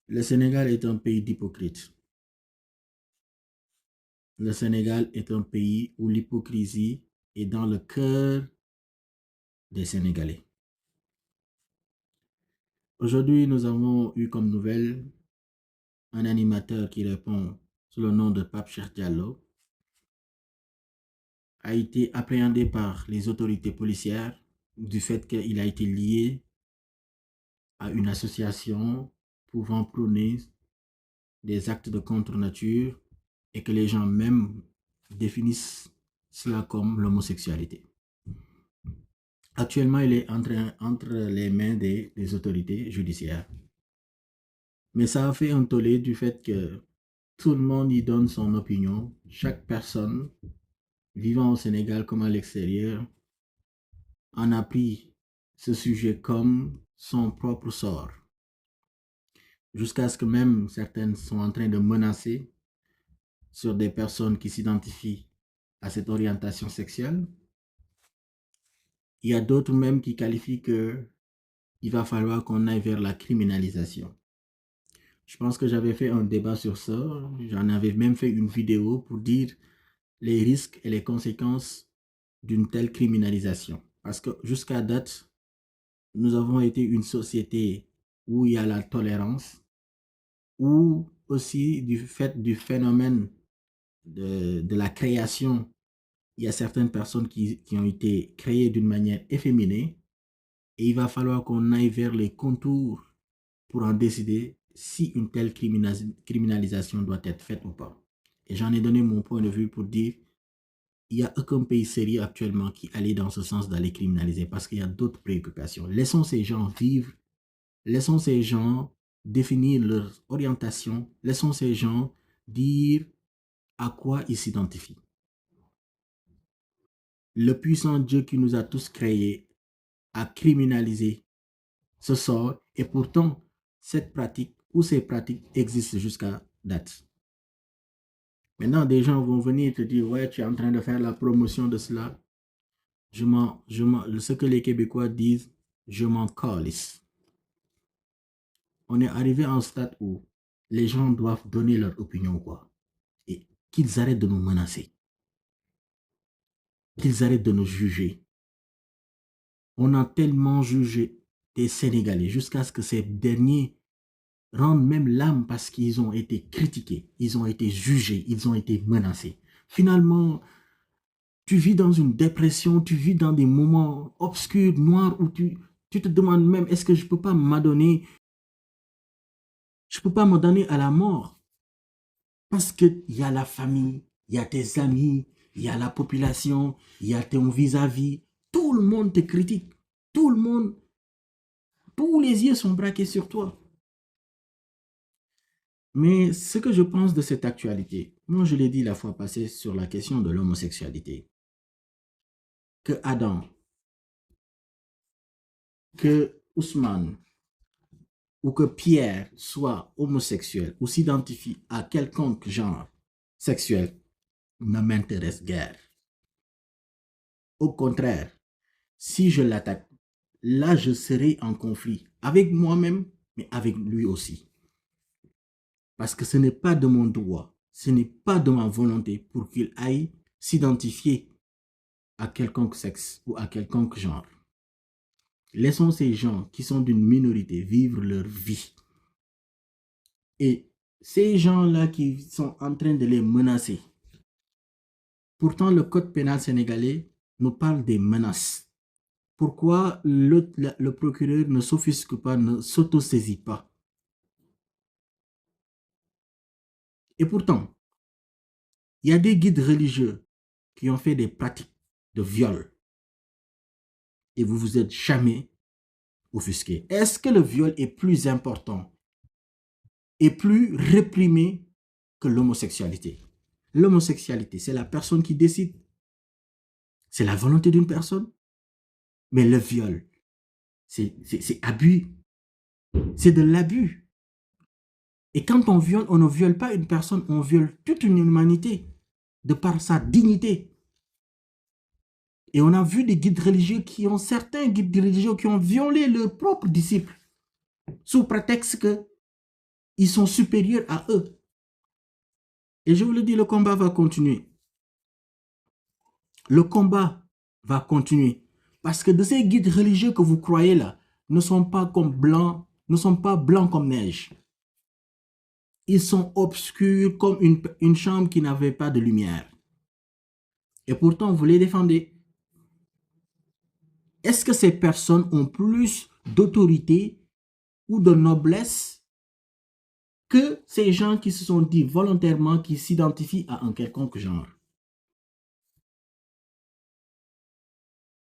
Le Sénégal est un pays d'hypocrites. Le Sénégal est un pays où l'hypocrisie est dans le cœur des Sénégalais. Aujourd'hui, nous avons eu comme nouvelle un animateur qui répond sous le nom de Pape Cheikh Diallo a été appréhendé par les autorités policières du fait qu'il a été lié à une association pouvant prôner des actes de contre-nature et que les gens même définissent cela comme l'homosexualité. Actuellement, il est entre les mains des autorités judiciaires. Mais ça a fait un tollé du fait que tout le monde y donne son opinion. Chaque personne vivant au Sénégal comme à l'extérieur en a pris ce sujet comme son propre sort. Jusqu'à ce que même certaines sont en train de menacer sur des personnes qui s'identifient à cette orientation sexuelle. Il y a d'autres même qui qualifient qu'il va falloir qu'on aille vers la criminalisation. Je pense que j'avais fait un débat sur ça. J'en avais même fait une vidéo pour dire les risques et les conséquences d'une telle criminalisation. Parce que jusqu'à date, nous avons été une société où il y a la tolérance, où aussi du fait du phénomène de la création, il y a certaines personnes qui ont été créées d'une manière efféminée et il va falloir qu'on aille vers les contours pour en décider si une telle criminalisation doit être faite ou pas. Et j'en ai donné mon point de vue pour dire il n'y a aucun pays sérieux actuellement qui allait dans ce sens d'aller criminaliser parce qu'il y a d'autres préoccupations. Laissons ces gens vivre, laissons ces gens définir leur orientation, laissons ces gens dire à quoi ils s'identifient. Le puissant Dieu qui nous a tous créés a criminalisé ce sort et pourtant cette pratique ou ces pratiques existent jusqu'à date. Maintenant, des gens vont venir te dire, ouais, tu es en train de faire la promotion de cela. Ce que les Québécois disent, je m'en calisse. On est arrivé à un stade où les gens doivent donner leur opinion, quoi. Et qu'ils arrêtent de nous menacer. Qu'ils arrêtent de nous juger. On a tellement jugé des Sénégalais jusqu'à ce que ces derniers rendent même l'âme parce qu'ils ont été critiqués, ils ont été jugés, ils ont été menacés. Finalement, tu vis dans une dépression, tu vis dans des moments obscurs, noirs, où tu te demandes même, est-ce que je ne peux pas m'adonner, je ne peux pas me donner à la mort? Parce qu'il y a la famille, il y a tes amis, il y a la population, il y a ton vis-à-vis. Tout le monde te critique. Tout le monde, tous les yeux sont braqués sur toi. Mais ce que je pense de cette actualité, moi je l'ai dit la fois passée sur la question de l'homosexualité, que Adam, que Ousmane ou que Pierre soit homosexuel ou s'identifie à quelconque genre sexuel ne m'intéresse guère. Au contraire, si je l'attaque, là je serai en conflit avec moi-même, mais avec lui aussi. Parce que ce n'est pas de mon droit, ce n'est pas de ma volonté pour qu'il aille s'identifier à quelconque sexe ou à quelconque genre. Laissons ces gens qui sont d'une minorité vivre leur vie. Et ces gens-là qui sont en train de les menacer, pourtant le code pénal sénégalais nous parle des menaces. Pourquoi le procureur ne s'offusque pas, ne s'autosaisit pas? Et pourtant, il y a des guides religieux qui ont fait des pratiques de viol. Et vous vous êtes jamais offusqué. Est-ce que le viol est plus important et plus réprimé que l'homosexualité? L'homosexualité, c'est la personne qui décide. C'est la volonté d'une personne. Mais le viol, c'est abus. C'est de l'abus. Et quand on viole, on ne viole pas une personne, on viole toute une humanité de par sa dignité. Et on a vu des guides religieux certains guides religieux qui ont violé leurs propres disciples sous prétexte que ils sont supérieurs à eux. Et je vous le dis, le combat va continuer. Le combat va continuer. Parce que de ces guides religieux que vous croyez là, ne sont pas comme blancs, ne sont pas blancs comme neige. Ils sont obscurs comme une chambre qui n'avait pas de lumière. Et pourtant, vous les défendez. Est-ce que ces personnes ont plus d'autorité ou de noblesse que ces gens qui se sont dit volontairement qu'ils s'identifient à un quelconque genre?